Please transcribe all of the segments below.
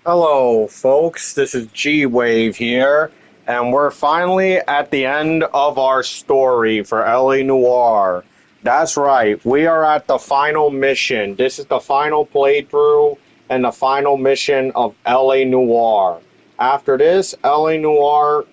Hello, folks. This is Gwave here, and we're finally at the end of our story for LA Noire. That's right, we are at the final mission. This is the final playthrough and the final mission of LA Noire. After this, our LA Noire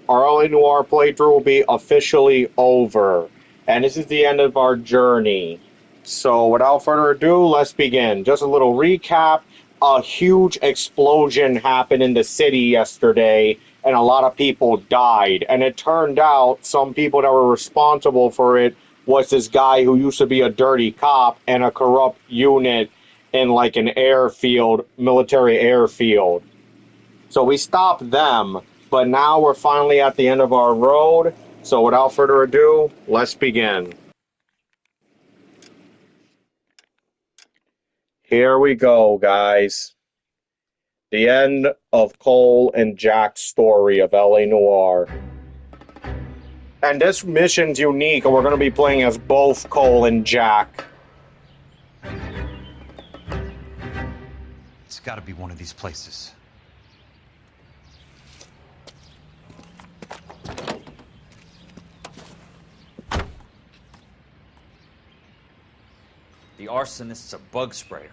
playthrough will be officially over, and this is the end of our journey. So, without further ado, let's begin. Just a little recap. A huge explosion happened in the city yesterday, and a lot of people died. And it turned out some people that were responsible for it was this guy who used to be a dirty cop and a corrupt unit in like an airfield, military airfield. So we stopped them, but now we're finally at the end of our road. So without further ado, let's begin. Here we go, guys. The end of Cole and Jack's story of LA Noire. And this mission's unique, and we're going to be playing as both Cole and Jack. It's got to be one of these places. The arsonist's a bug sprayer.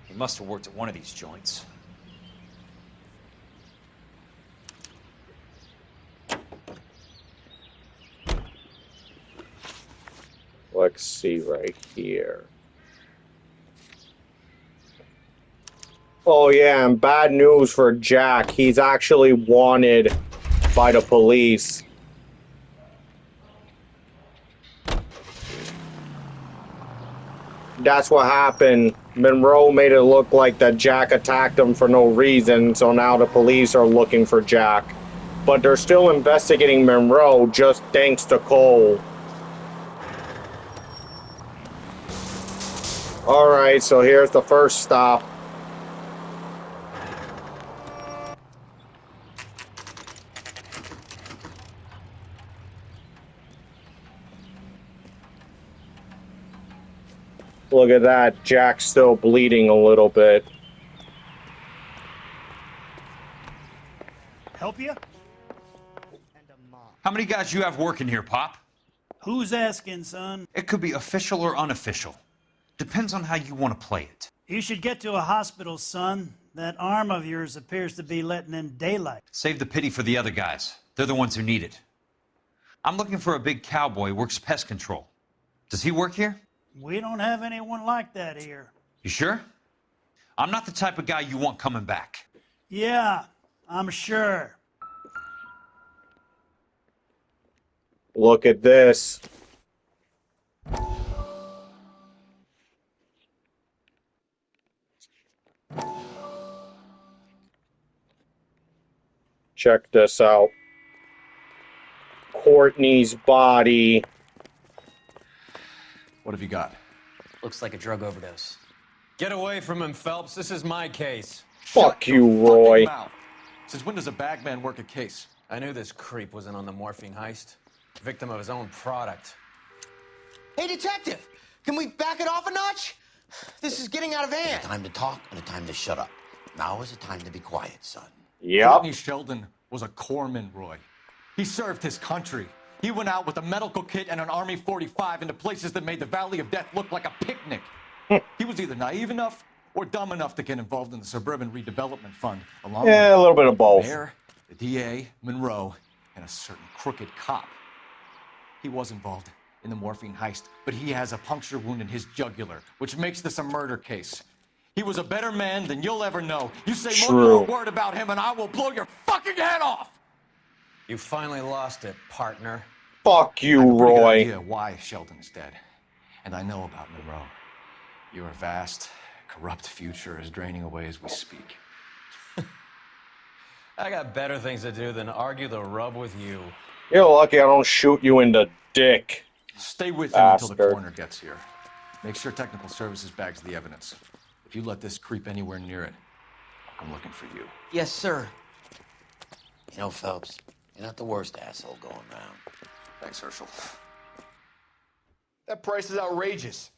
He must have worked at one of these joints. Let's see right here. Oh yeah, and bad news for Jack. He's actually wanted by the police. That's what happened. Monroe made it look like that Jack attacked him for no reason, so now the police are looking for Jack. But they're still investigating Monroe just thanks to Cole. Alright, so here's the first stop. Look at that, Jack's still bleeding a little bit. Help you? How many guys you have working here, Pop? Who's asking, son? It could be official or unofficial. Depends on how you want to play it. You should get to a hospital, son. That arm of yours appears to be letting in daylight. Save the pity for the other guys. They're the ones who need it. I'm looking for a big cowboy who works pest control. Does he work here? We don't have anyone like that here. You sure? I'm not the type of guy you want coming back. Yeah, I'm sure. Look at this. Check this out. Courtney's body. What have you got? Looks like a drug overdose. Get away from him, Phelps. This is my case. Fuck Shut you, your fucking Roy. mouth. Since when does a bagman work a case? I knew this creep wasn't on the morphine heist. Victim of his own product. Hey, detective! Can we back it off a notch? This is getting out of hand. A time to talk and a time to shut up. Now is a time to be quiet, son. Yep. Courtney Sheldon was a corpsman, Roy. He served his country. He went out with a medical kit and an Army 45 into places that made the Valley of Death look like a picnic. He was either naive enough or dumb enough to get involved in the Suburban Redevelopment Fund, along with Yeah, a little bit of both. the mayor, the DA, Monroe, and a certain crooked cop. He was involved in the morphine heist, but he has a puncture wound in his jugular, which makes this a murder case. He was a better man than you'll ever know. You say one True. more word about him and I will blow your fucking head off! You finally lost it, partner. Fuck I you, have a pretty good Roy. idea why Sheldon is dead. And I know about Monroe. Your vast, corrupt future is draining away as we speak. I got better things to do than argue the rub with you. You're lucky I don't shoot you in the dick. Stay with him until the Bastard. coroner gets here. Make sure technical services bags the evidence. If you let this creep anywhere near it, I'm looking for you. Yes, sir. You know, Phelps, you're not the worst asshole going around. Thanks, Herschel. That price is outrageous.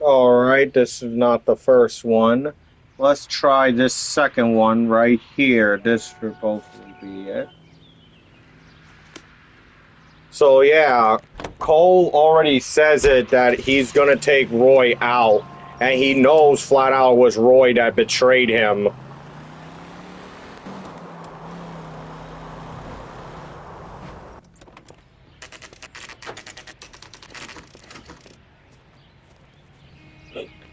Alright, this is not the first one. Let's try this second one right here. This supposedly be it. So yeah, Cole already says it that he's gonna take Roy out, and he knows flat out it was Roy that betrayed him.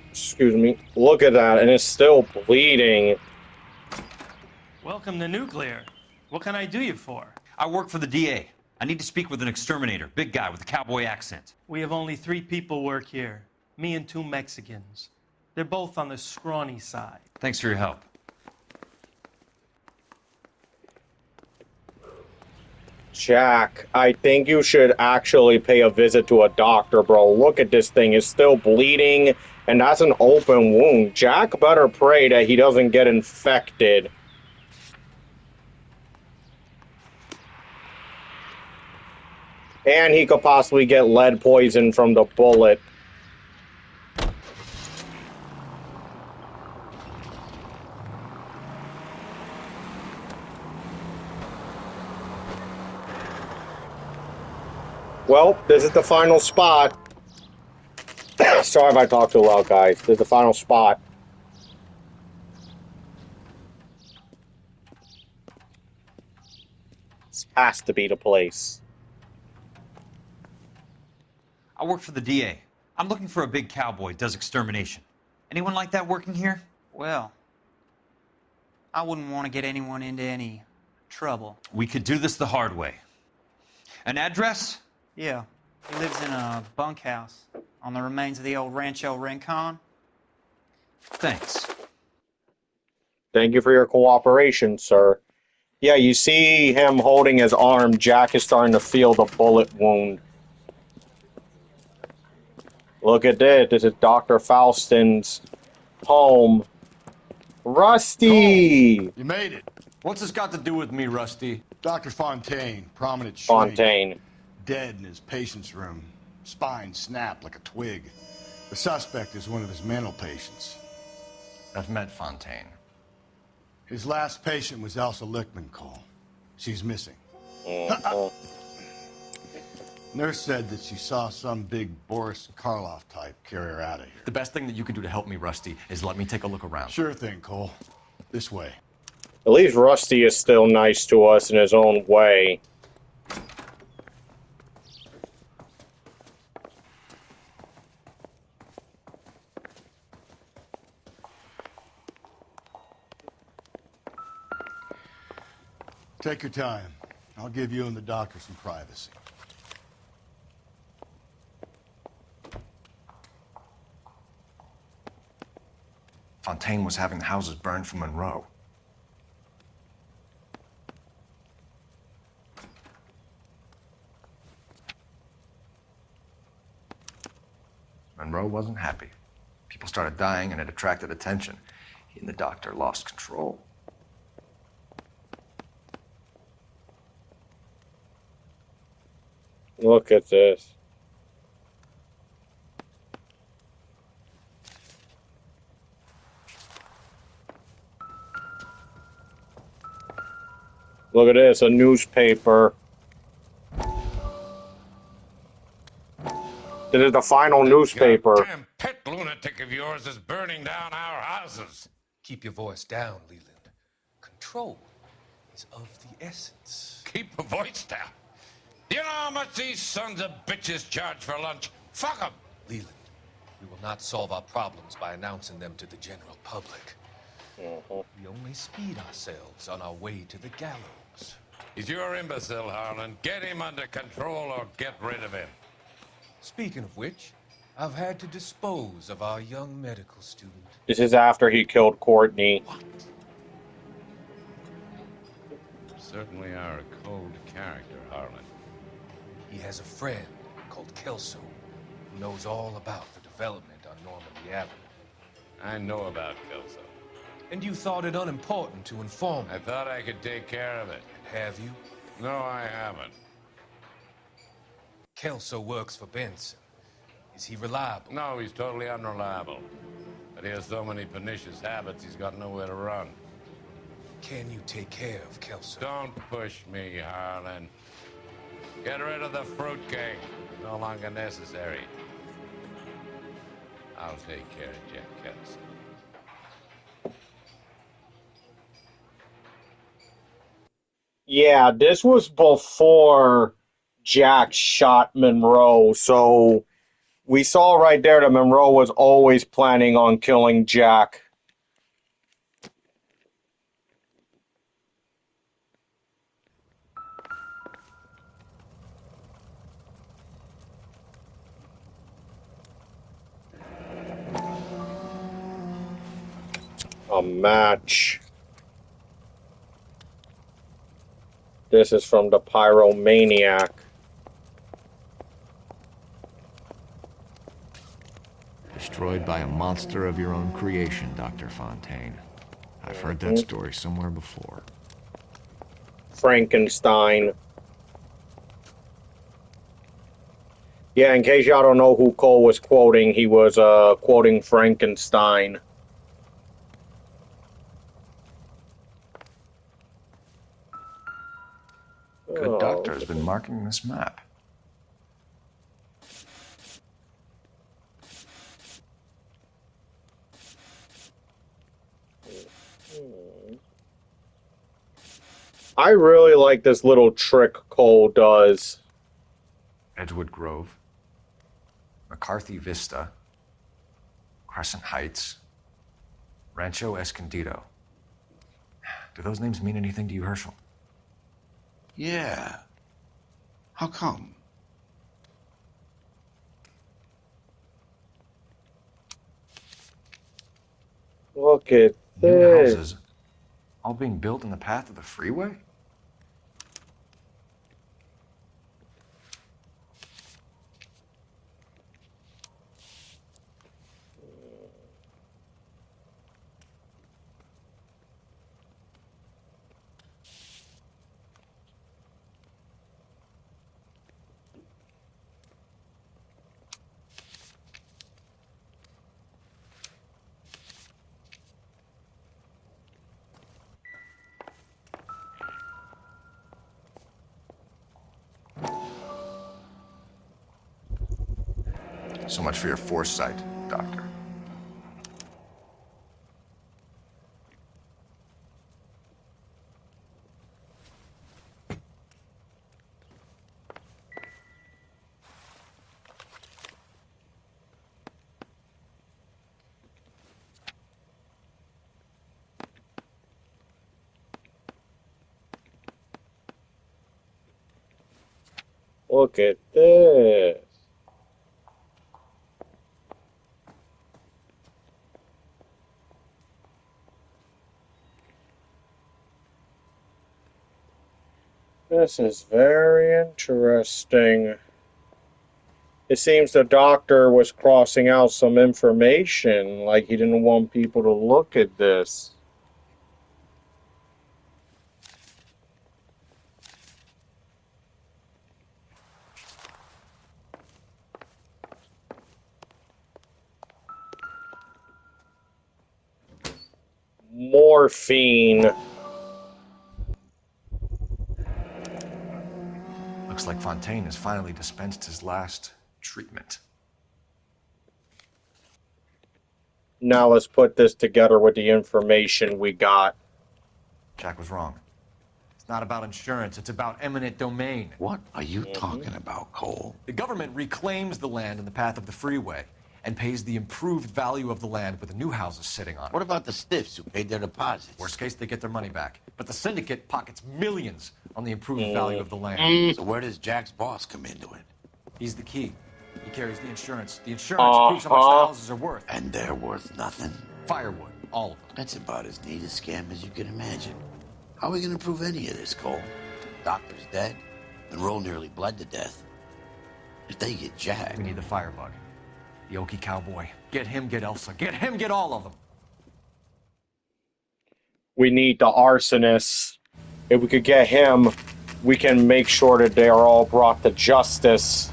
Excuse me. Look at that, and it's still bleeding. Welcome to Nuclear. What can I do you for? I work for the DA. I need to speak with an exterminator, big guy with a cowboy accent. We have only 3 people work here. Me and 2 Mexicans. They're both on the scrawny side. Thanks for your help. Jack, I think you should actually pay a visit to a doctor, bro. Look at this thing. It's still bleeding, and that's an open wound. Jack better pray that he doesn't get infected. And he could possibly get lead poison from the bullet. Well, this is the final spot. Sorry if I talk too loud, guys. This is the final spot. This has to be the place. I work for the DA. I'm looking for a big cowboy, does extermination. Anyone like that working here? Well, I wouldn't want to get anyone into any trouble. We could do this the hard way. An address? Yeah, he lives in a bunkhouse on the remains of the old Rancho Rincon. Thanks. Thank you for your cooperation, sir. Yeah, you see him holding his arm. Jack is starting to feel the bullet wound. Look at this. This is Dr. Faustin's home. Rusty! Cole, you made it. What's this got to do with me, Rusty? Dr. Fontaine, prominent shrink, Fontaine. dead in his patient's room. Spine snapped like a twig. The suspect is one of his mental patients. I've met Fontaine. His last patient was Elsa Lichtman, Cole. She's missing. Nurse said that she saw some big Boris Karloff type carry her out of here. The best thing that you can do to help me, Rusty, is let me take a look around. Sure thing, Cole. This way. At least Rusty is still nice to us in his own way. Take your time. I'll give you and the doctor some privacy. Fontaine was having the houses burned for Monroe. Monroe wasn't happy. People started dying and it attracted attention. He and the doctor lost control. Look at this. Look at this, a newspaper. This is the final newspaper. Goddamn pet lunatic of yours is burning down our houses. Keep your voice down, Leland. Control is of the essence. Keep your voice down. Do you know how much these sons of bitches charge for lunch? Fuck them. Leland, we will not solve our problems by announcing them to the general public. We only speed ourselves on our way to the gallows. He's your imbecile, Harlan. Get him under control or get rid of him. Speaking of which, I've had to dispose of our young medical student. This is after he killed Courtney. What? You certainly are a cold character, Harlan. He has a friend called Kelso who knows all about the development on Normandy Avenue. I know about Kelso. And you thought it unimportant to inform me. I thought I could take care of it. Have you? No, I haven't. Kelso works for Benson. Is he reliable? No, he's totally unreliable. But he has so many pernicious habits, he's got nowhere to run. Can you take care of Kelso? Don't push me, Harlan. Get rid of the fruitcake. No longer necessary. I'll take care of Jack Kelso. Yeah, this was before Jack shot Monroe, so we saw right there that Monroe was always planning on killing Jack. A match. This is from the Pyromaniac. Destroyed by a monster of your own creation, Dr. Fontaine. I've heard that story somewhere before. Frankenstein. Yeah, in case y'all don't know who Cole was quoting, he was quoting Frankenstein. Good doctor has been marking this map. I really like this little trick Cole does. Edgewood Grove, McCarthy Vista, Crescent Heights, Rancho Escondido. Do those names mean anything to you, Herschel? Yeah. How come? Look at New this. houses, all being built in the path of the freeway? So much for your foresight, Doctor. Look at this. This is very interesting. It seems the doctor was crossing out some information, like he didn't want people to look at this. Morphine. Looks like Fontaine has finally dispensed his last treatment. Now let's put this together with the information we got. Jack was wrong. It's not about insurance, it's about eminent domain. What are you talking about, Cole? The government reclaims the land in the path of the freeway and pays the improved value of the land with the new houses sitting on it. What about the stiffs who paid their deposits? Worst case, they get their money back. But the syndicate pockets millions on the improved value of the land. So where does Jack's boss come into it? He's the key. He carries the insurance. The insurance proves how much the houses are worth. And they're worth nothing? Firewood, all of them. That's about as neat a scam as you can imagine. How are we going to prove any of this, Cole? Doctor's dead. Monroe nearly bled to death. If they get Jack... We need the firebug. The Okie cowboy. Get him, get Elsa. Get him, get all of them. We need the arsonist. If we could get him, we can make sure that they are all brought to justice.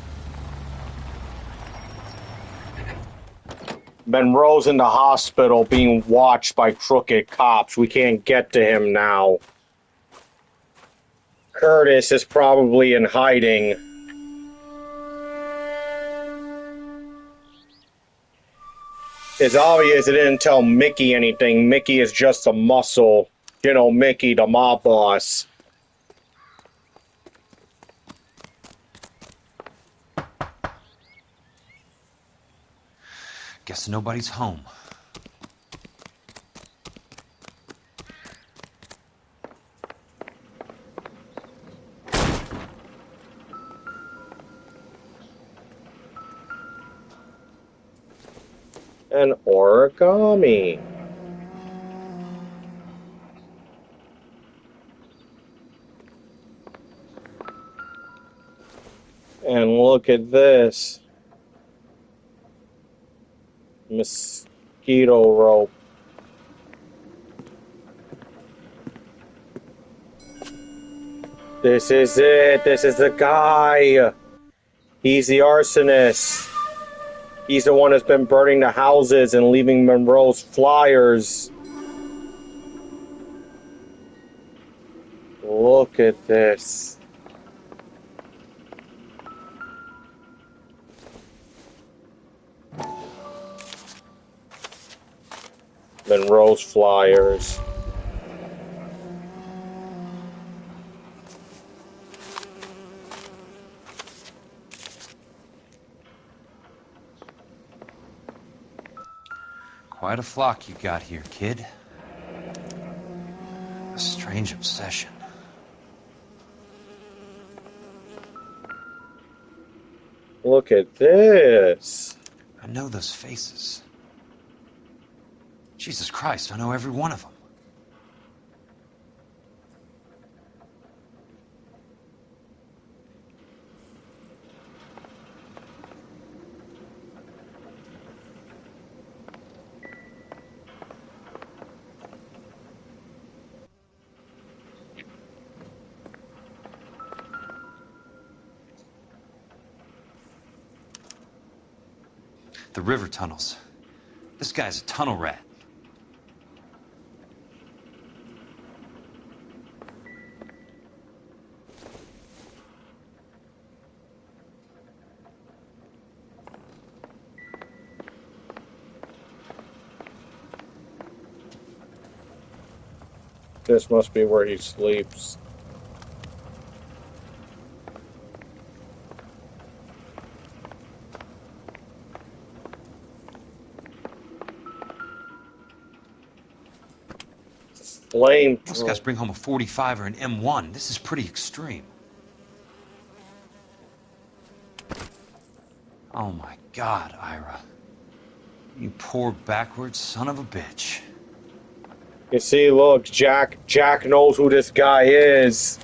Monroe's in the hospital being watched by crooked cops. We can't get to him now. Curtis is probably in hiding. It's obvious they didn't tell Mickey anything. Mickey is just a muscle. You know, Mickey, the mob boss. Guess nobody's home. An origami. And look at this. Mosquito rope. This is it. This is the guy. He's the arsonist. He's the one that's been burning the houses and leaving Monroe's flyers. Look at this. Monroe's flyers. Quite a flock you got here, kid. A strange obsession. Look at this. I know those faces. Jesus Christ, I know every one of them. The river tunnels. This guy's a tunnel rat. This must be where he sleeps. Flame. Most guys bring home a 45 or an M1. This is pretty extreme. Oh my God, Ira. You poor backwards son of a bitch. You see, look, Jack knows who this guy is.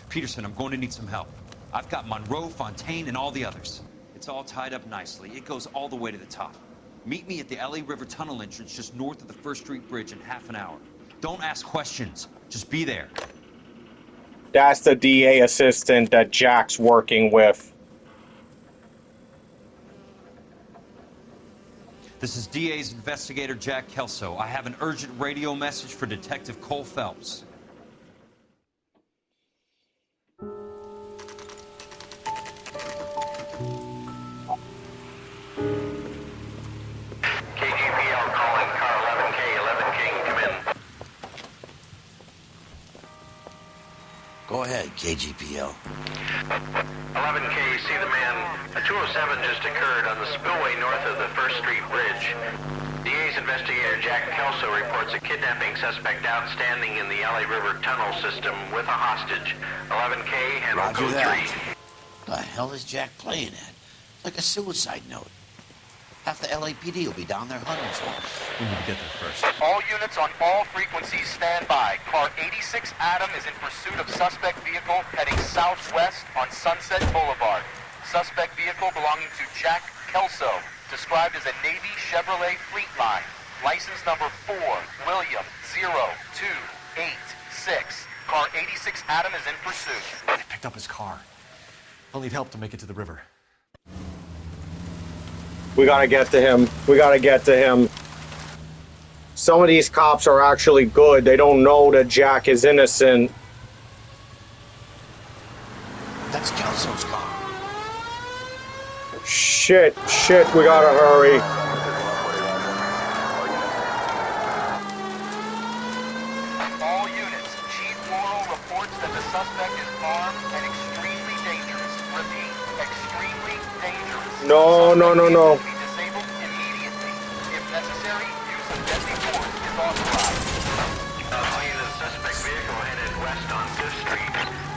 Peterson, I'm going to need some help. I've got Monroe, Fontaine, and all the others. It's all tied up nicely. It goes all the way to the top. Meet me at the LA River Tunnel entrance just north of the First Street Bridge in half an hour. Don't ask questions. Just be there. That's the DA assistant that Jack's working with. This is DA's investigator Jack Kelso. I have an urgent radio message for Detective Cole Phelps. KGPL calling car 11K, 11K, come in. Go ahead, KGPL. 11K, see the man. A 207 just occurred on the spillway north of the First Street Bridge. DA's investigator Jack Kelso reports a kidnapping suspect outstanding in the LA River tunnel system with a hostage. 11K, handle Roger code that. 3. The hell is Jack playing at? Like a suicide note. Half the LAPD will be down there hunting for him. We need to get there first. All units on all frequencies stand by. Car 86 Adam is in pursuit of suspect vehicle heading southwest on Sunset Boulevard. Suspect vehicle belonging to Jack Kelso, described as a Navy Chevrolet Fleetline. License number 4, William 0286. Car 86 Adam is in pursuit. They picked up his car. I'll need help to make it to the river. We gotta get to him. We gotta get to him. Some of these cops are actually good. They don't know that Jack is innocent. That's Kelso's car. Shit, we gotta hurry. All units, Chief Laurel reports that the suspect is armed and extremely dangerous. Repeat, extremely dangerous. No. Be disabled immediately. If necessary, use of deadly force is authorized. All units, suspect vehicle headed west on 5th Street.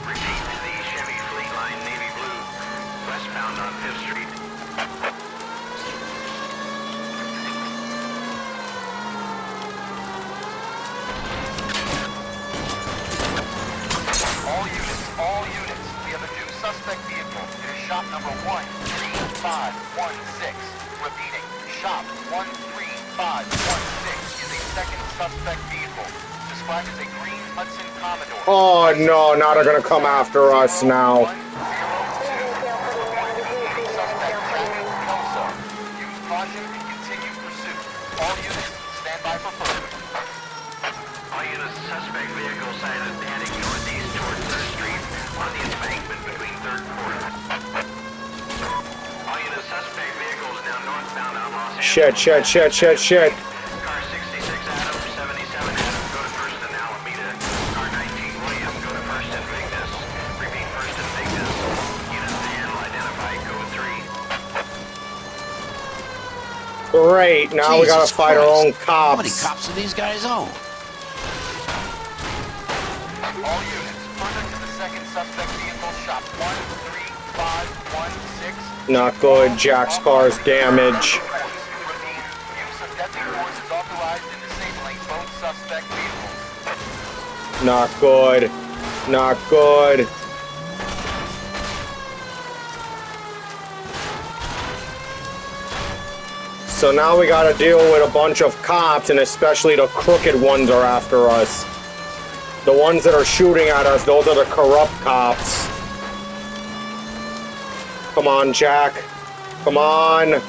Repeat to the Chevy Fleet Line Navy Blue. Westbound on 5th Street. All units, we have a new suspect vehicle. It is shop number 13516. Repeating, shop 13516 is a second suspect vehicle, described as a green Hudson Commodore. Oh no, now they're gonna come after us now. Suspect Jack Kelso. Use caution and continue pursuit. All units, stand by for further. All units, suspect vehicle sighted heading northeast toward 3rd Street on the embankment between 3rd and 4th. All units, suspect vehicle is now northbound on Los Angeles. Shit. Car 66 Adam, 77 Adam, go to 1st and Alameda. Car 19 William, go to 1st and Vignes. Repeat 1st and Vignes. Units to handle identified, code 3. Great, now we gotta fight our own cops. How many cops do these guys own? All units, further to the second suspect vehicle, shop 13516. Not good, Jack's car's damaged. Use of deadly force is authorized in disabling both suspect vehicles. Not good. So now we gotta deal with a bunch of cops, and especially the crooked ones are after us. The ones that are shooting at us, those are the corrupt cops. Come on, Jack. Come on.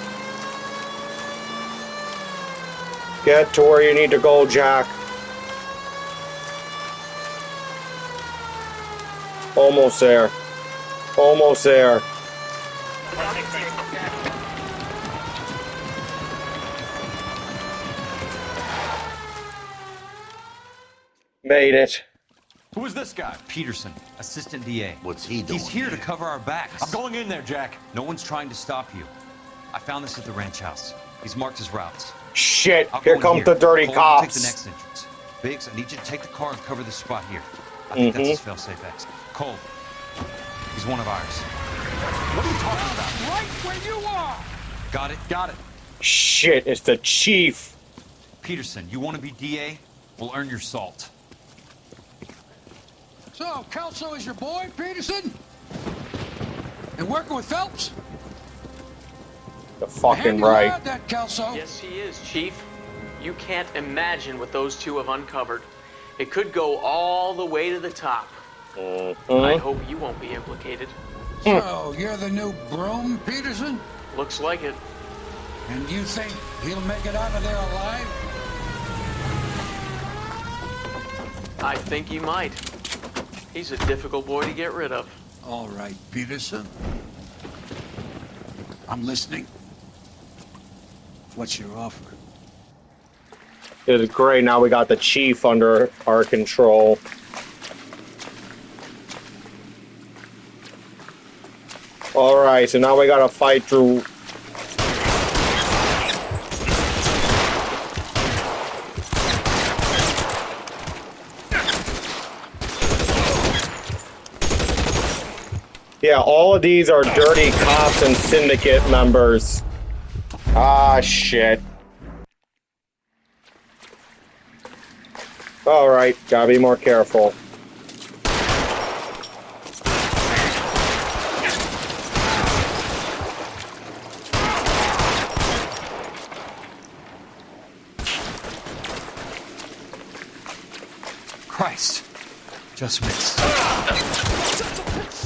Get to where you need to go, Jack. Almost there. Made it. Who is this guy? Peterson, assistant DA. What's he doing? He's here to cover our backs. I'm going in there, Jack. No one's trying to stop you. I found this at the ranch house. He's marked his routes. Shit, I'll here go in come the dirty Cole, cops. Take the next entrance. Biggs, I need you to take the car and cover this spot here. I think that's his fail-safe exit. Cole, he's one of ours. What are you talking about? Right where you are! Got it? Got it. Shit, it's the chief. Peterson, you want to be DA? We'll earn your salt. So, Kelso is your boy, Peterson? And working with Phelps? The fucking right. That Kelso. Yes, he is, Chief. You can't imagine what those two have uncovered. It could go all the way to the top. I hope you won't be implicated. So, you're the new broom, Peterson? Looks like it. And you think he'll make it out of there alive? I think he might. He's a difficult boy to get rid of. All right, Peterson. I'm listening. What's your offer? It is great, now we got the chief under our control. Alright, so now we gotta fight through... Yeah, all of these are dirty cops and syndicate members. Ah, shit. Alright, gotta be more careful. Christ. Just missed.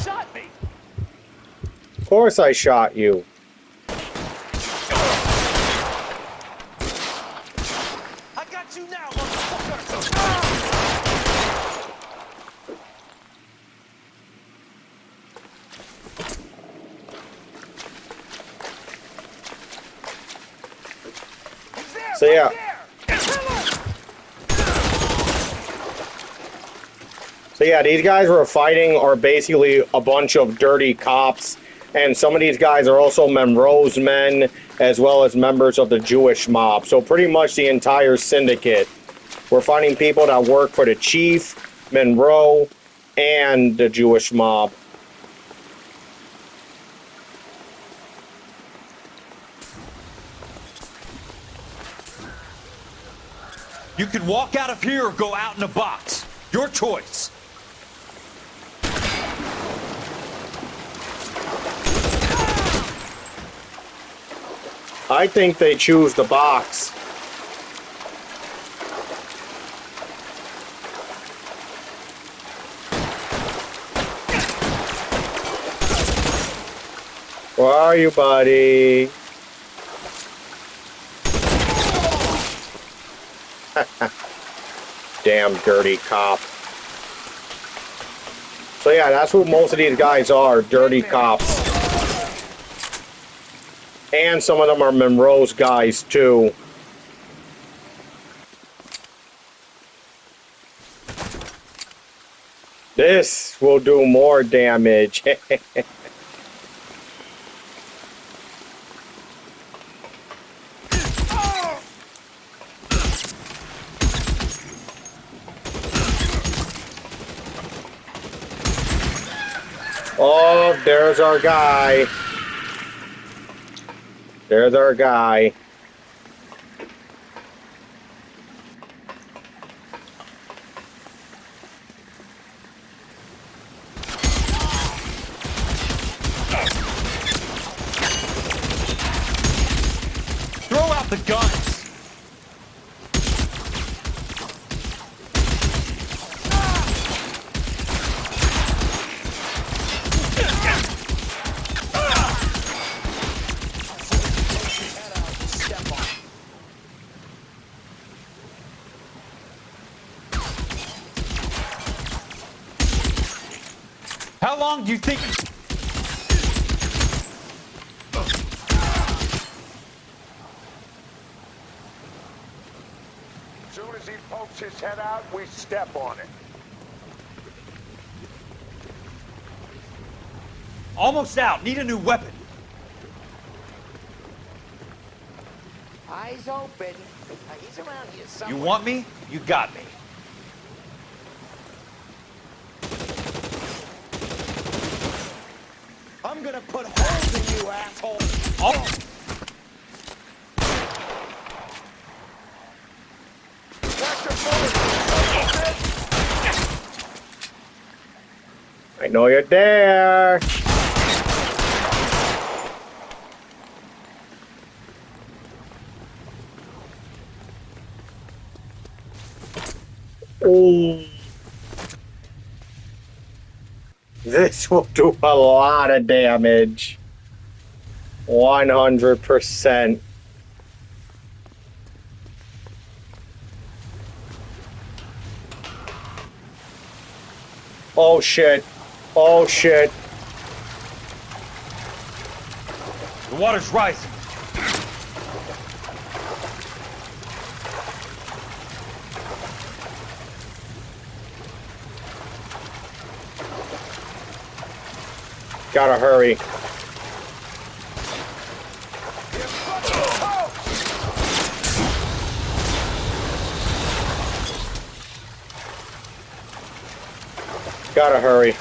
Shot me! Of course I shot you. So yeah. So yeah, these guys we're fighting are basically a bunch of dirty cops, and some of these guys are also Monroe's men, as well as members of the Jewish mob. So pretty much the entire syndicate. We're finding people that work for the chief, Monroe, and the Jewish mob. You can walk out of here or go out in a box. Your choice. I think they choose the box. Where are you, buddy? Damn dirty cop. So yeah, that's who most of these guys are, dirty cops. And some of them are Monroe's guys, too. This will do more damage. Oh, there's our guy. There's our guy. Throw out the guns. How long do you think? As soon as he pokes his head out, we step on it. Almost out. Need a new weapon. Eyes open. He's around here somewhere. You want me? You got me. I'm gonna put holes in you, asshole. Oh. I know you're there. Oh. This will do a lot of damage. 100%. Oh shit. Oh shit. The water's rising. Gotta hurry. Gotta hurry.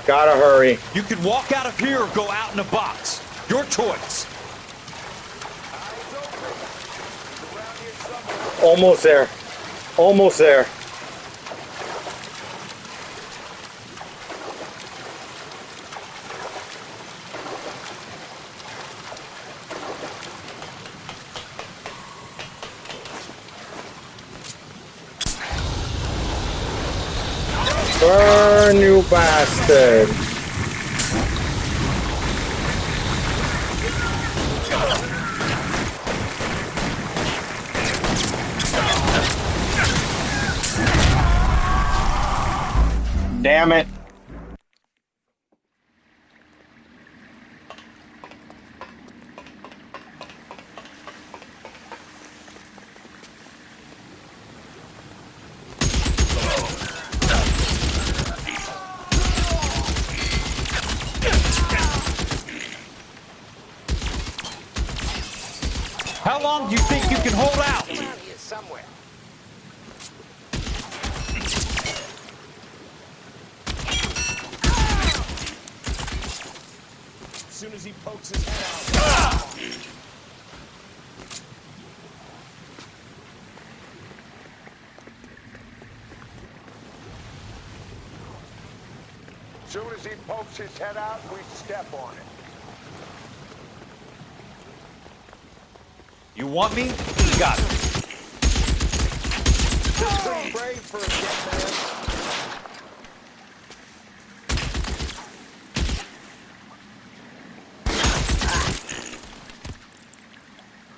Gotta hurry. You can walk out of here or go out in a box. Your choice. Almost there. Almost there. Burn, you bastard! Damn it. long do you think you can hold out? Around here somewhere. As soon as he pokes his head out. As soon as he pokes his head out, we step on it. You want me? You got it. Pretty brave for a dead man.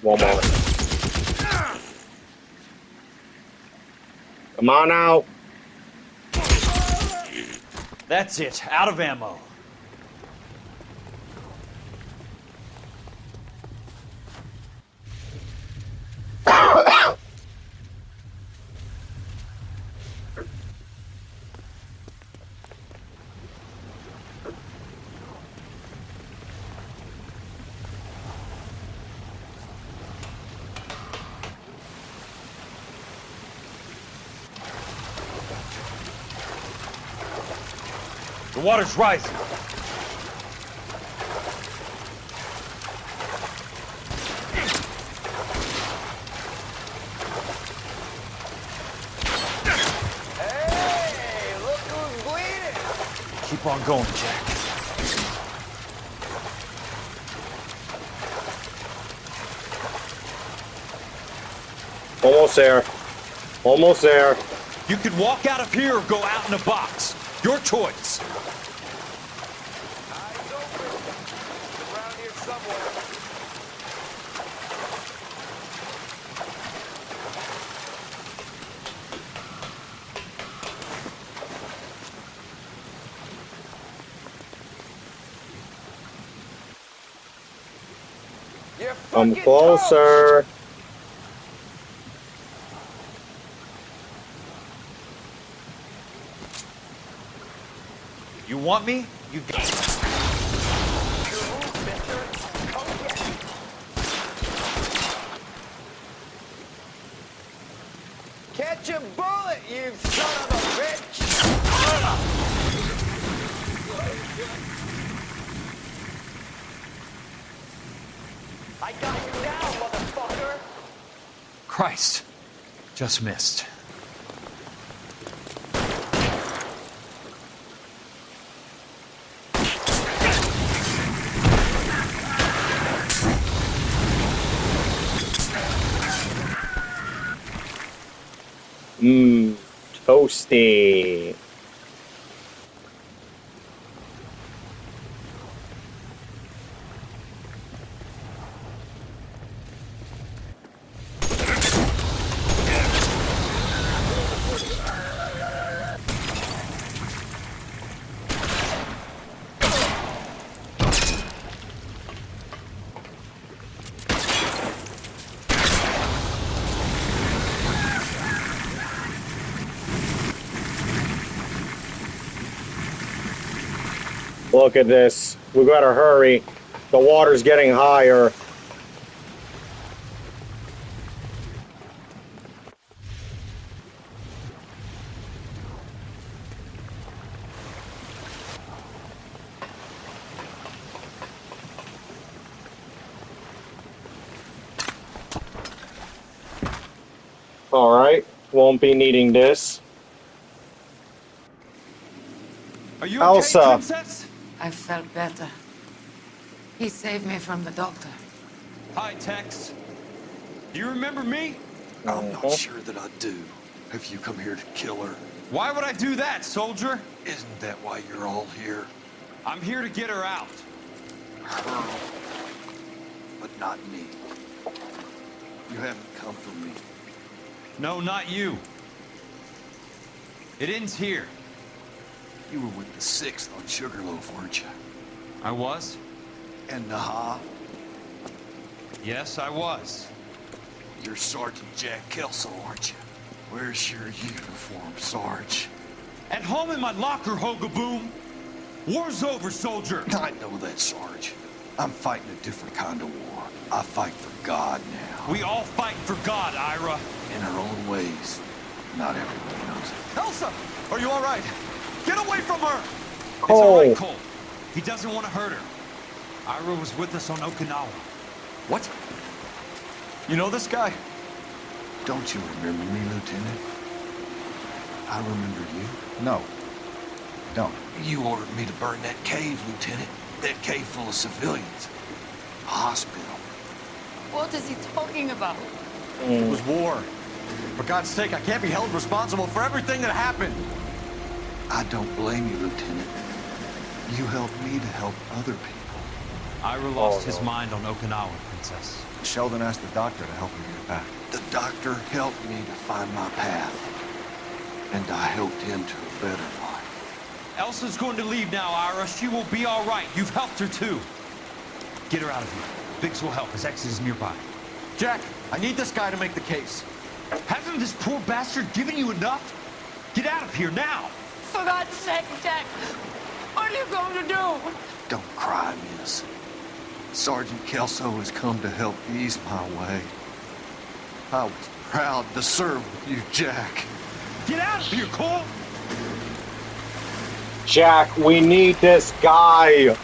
One more. Come on out. That's it. Out of ammo. The water's rising. Hey, look who's bleeding. Keep on going, Jack. Almost there. Almost there. You can walk out of here or go out in a box. Your choice. Eyes open. Around here somewhere. Come closer. You want me? You got it. Catch a bullet, you son of a bitch! I got you now, motherfucker! Christ. Just missed. Mmm, toasty. Look at this. We gotta hurry. The water's getting higher. Alright, won't be needing this. Are you Elsa. okay, Princess? I felt better. He saved me from the doctor. Hi, Tex. Do you remember me? I'm not sure that I do. Have you come here to kill her? Why would I do that, soldier? Isn't that why you're all here? I'm here to get her out. Her, but not me. You haven't come for me. No, not you. It ends here. You were with the 6th on Sugarloaf, weren't you? I was? And Naha? Yes, I was. You're Sergeant Jack Kelso, aren't you? Where's your uniform, Sarge? At home in my locker, Hogaboom. War's over, soldier. I know that, Sarge. I'm fighting a different kind of war. I fight for God now. We all fight for God, Ira. In our own ways. Not everyone knows it. Elsa! Are you all right? Get away from her! It's all right, Cole. He doesn't want to hurt her. Ira was with us on Okinawa. What? You know this guy? Don't you remember me, Lieutenant? I remember you. No. Don't. You ordered me to burn that cave, Lieutenant. That cave full of civilians. A hospital. What is he talking about? It was war. For God's sake, I can't be held responsible for everything that happened. I don't blame you, Lieutenant. You helped me to help other people. Ira lost his mind on Okinawa, Princess. Sheldon asked the doctor to help him get back. The doctor helped me to find my path. And I helped him to a better life. Elsa's going to leave now, Ira. She will be all right. You've helped her, too. Get her out of here. Biggs will help. His exit is nearby. Jack, I need this guy to make the case. Hasn't this poor bastard given you enough? Get out of here now! For God's sake, Jack! What are you going to do? Don't cry, miss. Sergeant Kelso has come to help ease my way. I was proud to serve with you, Jack. Get out of here, Cole! Jack, we need this guy.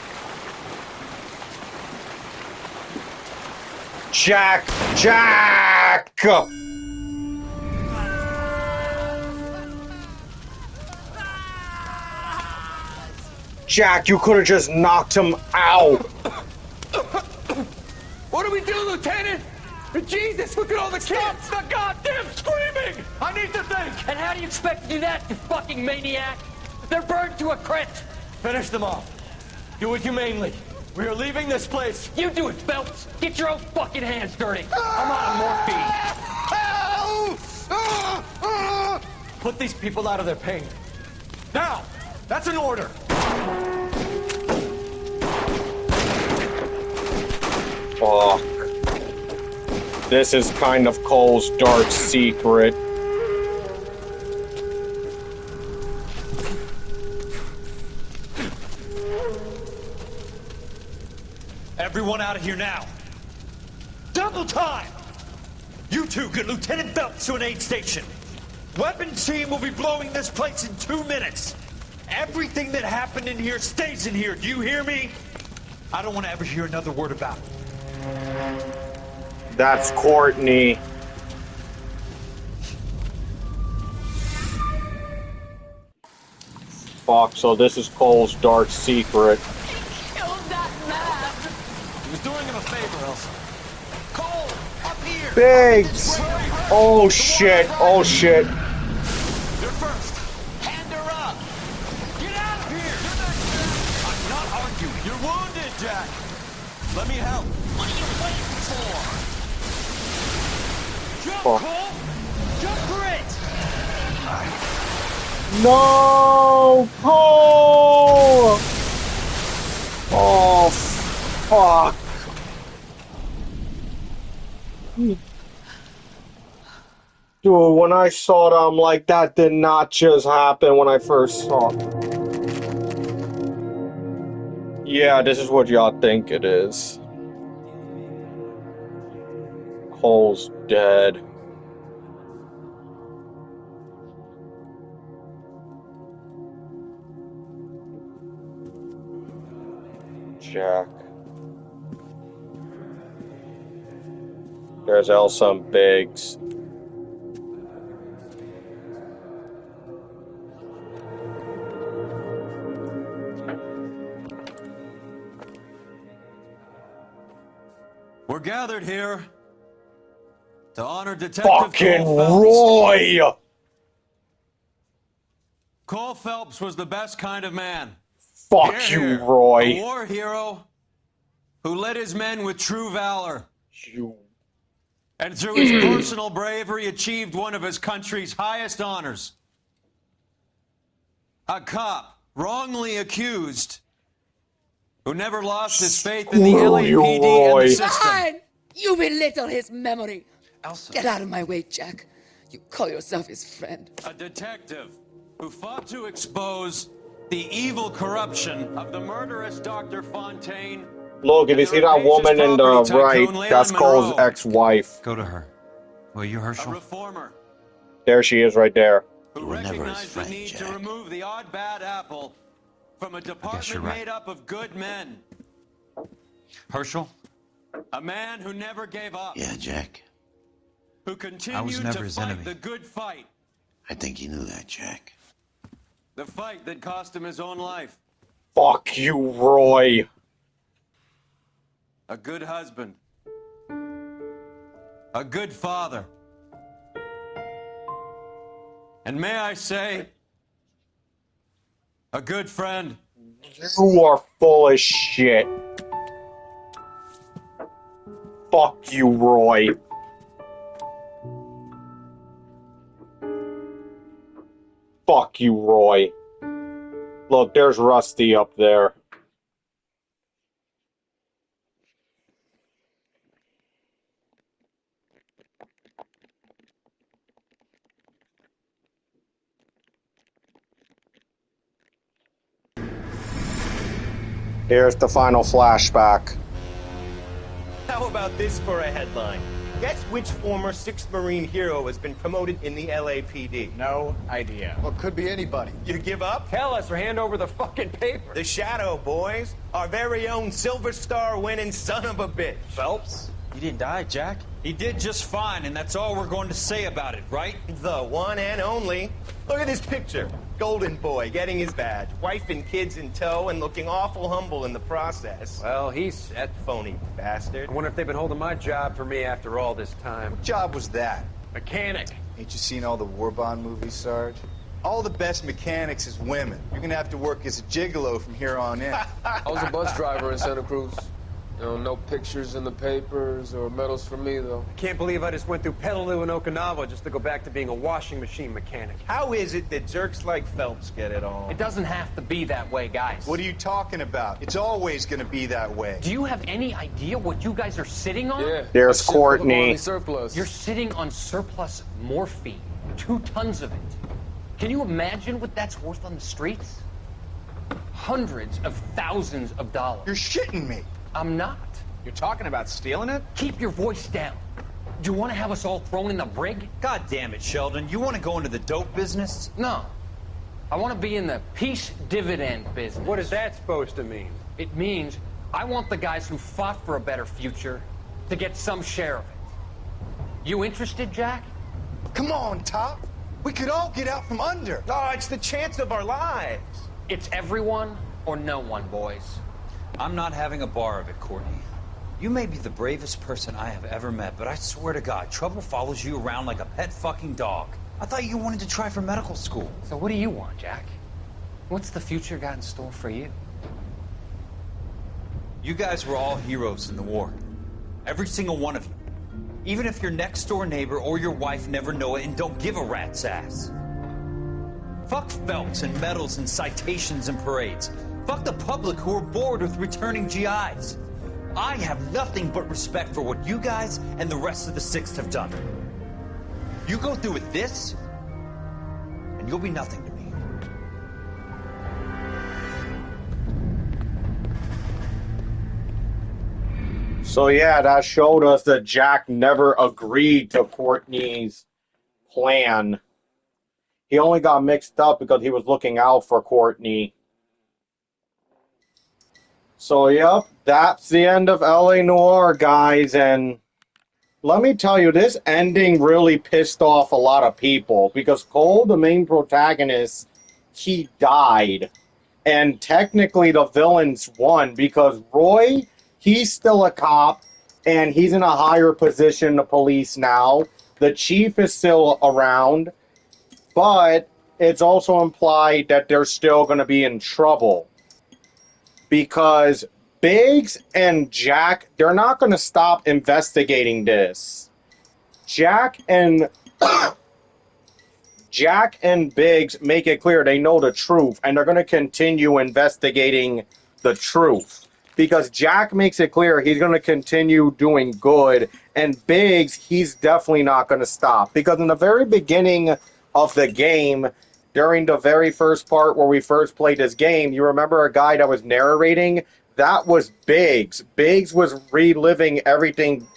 Jack! Jack, you could have just knocked him out. What do we do, Lieutenant? Jesus, look at all the kids! Stop the goddamn screaming! I need to think! And how do you expect to do that, you fucking maniac? They're burned to a crisp. Finish them off. Do it humanely. We are leaving this place. You do it, Phelps. Get your own fucking hands dirty. I'm out of morphine. Put these people out of their pain. Now! That's an order! Fuck. This is kind of Cole's dark secret. Everyone out of here now. Double time! You two get Lieutenant Phelps to an aid station. Weapons team will be blowing this place in 2 minutes. Everything that happened in here stays in here. Do you hear me? I don't want to ever hear another word about it. That's Courtney. Fuck, so this is Cole's dark secret. He was doing him a favor, Elsa. Cole, up here! Biggs! Oh shit, oh shit. You're first. Hand her up. Get out of here! I'm not arguing. You're wounded, Jack. Let me help. What are you waiting for? Jump, Oh. Cole! Jump for it! No! Cole! Oh, fuck. Dude, when I saw it, I'm like, that did not just happen when I first saw it. Yeah, this is what y'all think it is. Cole's dead. Jack. There's Elsa and Biggs. We're gathered here to honor Detective Fucking Cole Phelps. Roy! Cole Phelps was the best kind of man. Fuck Hear, you, hear. Roy. A war hero who led his men with true valor. And through his personal bravery achieved one of his country's highest honors. A cop wrongly accused who never lost his faith in the LAPD and the system. Fine! You belittle his memory. Elsa. Get out of my way, Jack. You call yourself his friend. A detective who fought to expose the evil corruption of the murderous Dr. Fontaine Look, if you see that woman in the right, that's Cole's ex-wife. Go to her. Will you, Herschel? A reformer There she is right there. You were never his recognized the friend, need to Jack. remove the odd bad apple from a department right. made up of good men. Herschel? A man who never gave up. Yeah, Jack. Who continued never to his fight enemy. the good fight. I think you knew that, Jack. The fight that cost him his own life. Fuck you, Roy. A good husband. A good father. And may I say, a good friend. You are full of shit. Fuck you, Roy. Fuck you, Roy. Look, there's Rusty up there. Here's the final flashback. How about this for a headline? Guess which former 6th Marine hero has been promoted in the LAPD? No idea. Well, could be anybody. You give up? Tell us or hand over the fucking paper. The Shadow, boys. Our very own Silver Star winning son of a bitch. Phelps? You didn't die, Jack. He did just fine, and that's all we're going to say about it, right? The one and only. Look at this picture. Golden boy getting his badge, wife and kids in tow, and looking awful humble in the process. Well, he's set. Phony bastard. I wonder if they've been holding my job for me after all this time. What job was that? Mechanic. Ain't you seen all the war bond movies, Sarge? All the best mechanics is women. You're gonna have to work as a gigolo from here on in. I was a bus driver in Santa Cruz. You know, no pictures in the papers or medals for me, though. I can't believe I just went through Petaloo and Okinawa just to go back to being a washing machine mechanic. How is it that jerks like Phelps get it all? It doesn't have to be that way, guys. What are you talking about? It's always gonna be that way. Do you have any idea what you guys are sitting on? Yeah. There's that shit full of Courtney. Army surplus. You're sitting on surplus morphine. 2 tons of it. Can you imagine what that's worth on the streets? Hundreds of thousands of dollars. You're shitting me. I'm not. You're talking about stealing it? Keep your voice down. Do you want to have us all thrown in the brig? God damn it, Sheldon. You want to go into the dope business? No. I want to be in the peace dividend business. What is that supposed to mean? It means I want the guys who fought for a better future to get some share of it. You interested, Jack? Come on, Top. We could all get out from under. Oh, it's the chance of our lives. It's everyone or no one, boys. I'm not having a bar of it, Courtney. You may be the bravest person I have ever met, but I swear to God, trouble follows you around like a pet fucking dog. I thought you wanted to try for medical school. So what do you want, Jack? What's the future got in store for you? You guys were all heroes in the war. Every single one of you. Even if your next door neighbor or your wife never know it and don't give a rat's ass. Fuck Phelps and medals and citations and parades. Fuck the public who are bored with returning GIs. I have nothing but respect for what you guys and the rest of the 6th have done. You go through with this, and you'll be nothing to me. So yeah, that showed us that Jack never agreed to Courtney's plan. He only got mixed up because he was looking out for Courtney. So yep, that's the end of LA Noire, guys, and let me tell you, this ending really pissed off a lot of people because Cole, the main protagonist, he died. And technically the villains won because Roy, he's still a cop and he's in a higher position in the police now. The chief is still around, but it's also implied that they're still going to be in trouble. Because Biggs and Jack, they're not going to stop investigating this. Jack and Biggs make it clear they know the truth, and they're going to continue investigating the truth. Because Jack makes it clear he's going to continue doing good, and Biggs, he's definitely not going to stop. Because in the very beginning of the game, during the very first part where we first played this game, you remember a guy that was narrating? that was Biggs. Biggs was reliving everything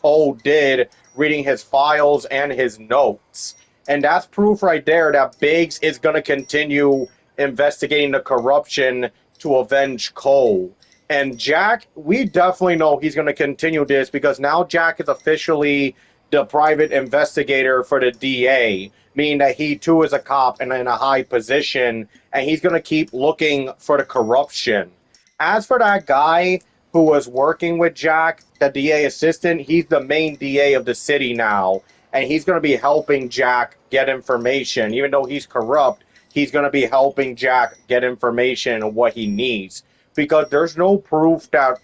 Cole did, reading his files and his notes. And that's proof right there that Biggs is going to continue investigating the corruption to avenge Cole. And Jack, we definitely know he's going to continue this because now Jack is officially the private investigator for the DA, meaning that he too is a cop and in a high position, and he's going to keep looking for the corruption. As for that guy who was working with Jack, the DA assistant, he's the main DA of the city now, and he's going to be helping Jack get information. Even though he's corrupt, he's going to be helping Jack get information on what he needs. Because there's no proof that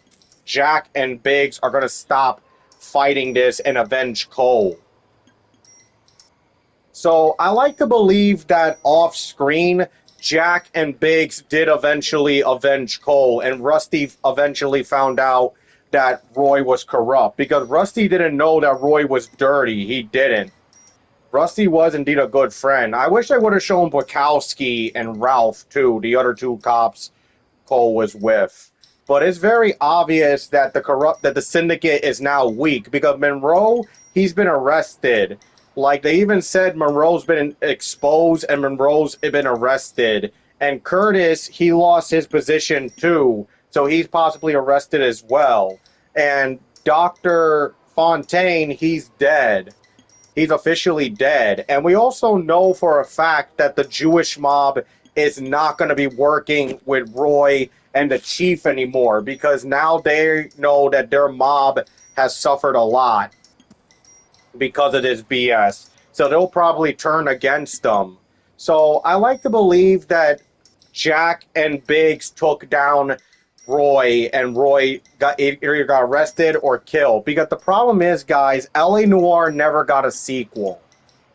Jack and Biggs are going to stop fighting this and avenge Cole. So I like to believe that off screen, Jack and Biggs did eventually avenge Cole, and Rusty eventually found out that Roy was corrupt because Rusty didn't know that Roy was dirty. He didn't. Rusty was indeed a good friend. I wish I would have shown Bukowski and Ralph too, the other two cops Cole was with. But it's very obvious that the syndicate is now weak because Monroe, he's been arrested. Like they even said Monroe's been exposed and Monroe's been arrested. And Curtis, he lost his position too. So he's possibly arrested as well. And Dr. Fontaine, he's dead. He's officially dead. And we also know for a fact that the Jewish mob is not going to be working with Roy and the chief anymore because now they know that their mob has suffered a lot because of this BS. So they'll probably turn against them. So I like to believe that Jack and Biggs took down Roy, and Roy either got arrested or killed. Because the problem is, guys, LA Noire never got a sequel.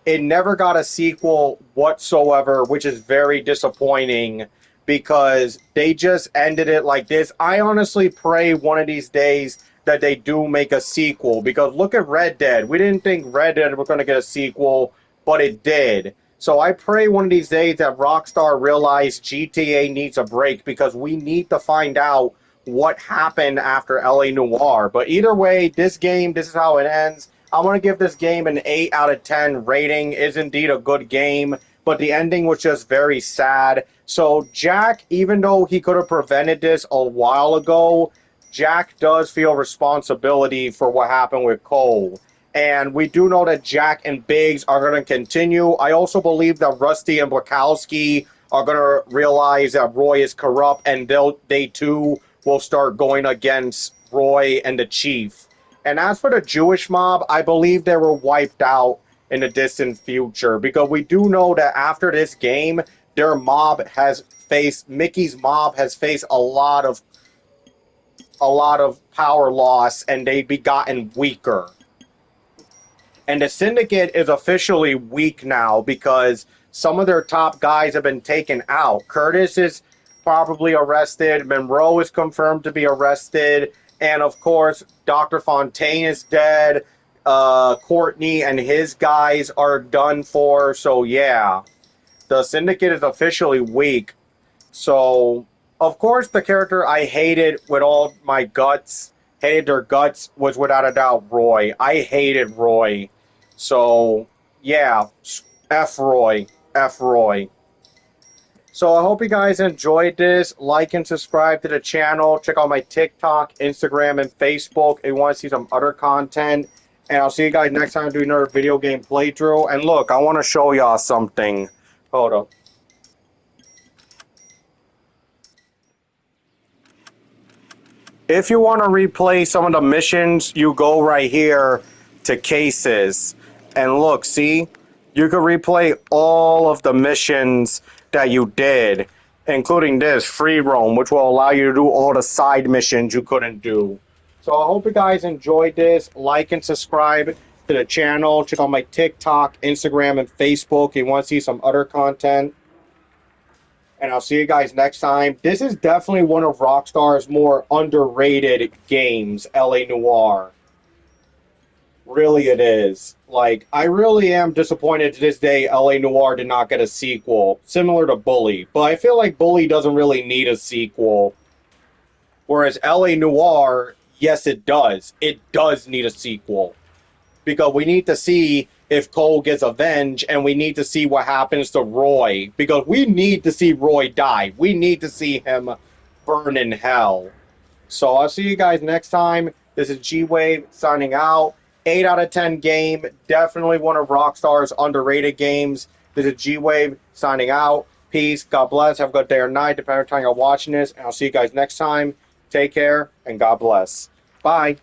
It never got a sequel whatsoever, which is very disappointing because they just ended it like this. I honestly pray one of these days that they do make a sequel because look at Red Dead. We didn't think Red Dead was going to get a sequel, but it did. So I pray one of these days that Rockstar realized GTA needs a break because we need to find out what happened after LA Noire. But either way, this game, this is how it ends. I'm going to give this game an 8 out of 10 rating. It is indeed a good game, but the ending was just very sad. So Jack, even though he could have prevented this a while ago, Jack does feel responsibility for what happened with Cole. And we do know that Jack and Biggs are going to continue. I also believe that Rusty and Bukowski are going to realize that Roy is corrupt, and they too will start going against Roy and the chief. And as for the Jewish mob, I believe they were wiped out in the distant future because we do know that after this game, Mickey's mob has faced a lot of power loss, and they've gotten weaker. And the syndicate is officially weak now because some of their top guys have been taken out. Curtis is probably arrested. Monroe is confirmed to be arrested. And of course, Dr. Fontaine is dead. Courtney and his guys are done for. So yeah, the syndicate is officially weak. So, of course, the character I hated with all my guts, hated their guts, was without a doubt Roy. I hated Roy. So, yeah, F Roy. F Roy. So I hope you guys enjoyed this. Like and subscribe to the channel. Check out my TikTok, Instagram, and Facebook if you want to see some other content. And I'll see you guys next time doing another video game playthrough. And look, I want to show y'all something. Hold up. If you want to replay some of the missions, you go right here to cases. And look, see? You can replay all of the missions that you did, including this, free roam, which will allow you to do all the side missions you couldn't do. So I hope you guys enjoyed this. Like and subscribe to the channel. Check out my TikTok, Instagram, and Facebook if you want to see some other content. And I'll see you guys next time. This is definitely one of Rockstar's more underrated games, LA Noire. Really it is. Like, I really am disappointed to this day LA Noire did not get a sequel, similar to Bully. But I feel like Bully doesn't really need a sequel. Whereas LA Noire, yes, it does. It does need a sequel. Because we need to see if Cole gets avenged, and we need to see what happens to Roy. Because we need to see Roy die. We need to see him burn in hell. So I'll see you guys next time. This is G-Wave signing out. 8 out of 10 game. Definitely one of Rockstar's underrated games. This is G-Wave signing out. Peace. God bless. Have a good day or night, depending on the time you're watching this. And I'll see you guys next time. Take care, and God bless. Bye.